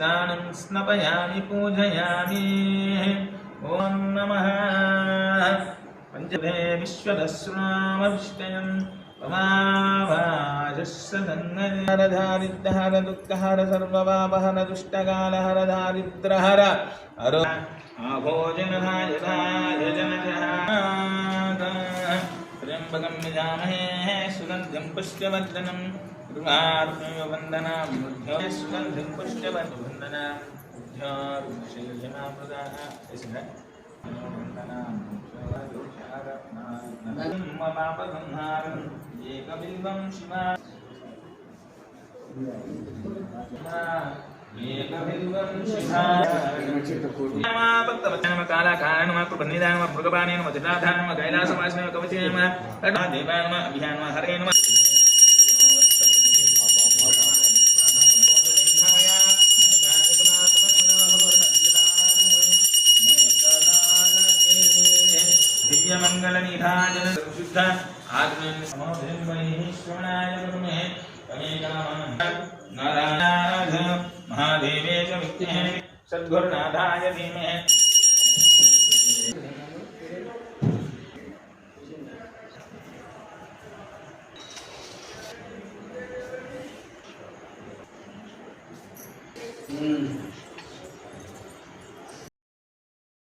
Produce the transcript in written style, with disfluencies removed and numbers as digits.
स्नानं स्नपयामि पूजयामि ॐ नमः पञ्चमे विश्वदस्नामभिष्टयम् पमावाजस्सदन्नरधारिद्रहर दुःखहर सर्वपापहर दुष्टकालहर दारिद्र्यहर हरो आभोजनहाय जनजः त्र्यम्बकं यजामहे सुगन्धिं पुष्पवर्धनम् उर्वारुकवन्दनां सुगन्धिं पुष्पवर्धनम् एकबिल्वं शिवा एकबिल्वं शिवा कालाकारणं प्रबन्धिदानं मृगपानेन मधुराधानं कैलासवासिनं कवचेन देवानं अभियानं हरेण दिव्यमङ्गलनिधाजन शुद्ध आत्मन समोधन्वैः श्रवणाय गुरुमे तमेकामं नारायणाय महादेवे च विद्महे सद्गुरुनाथाय धीमहि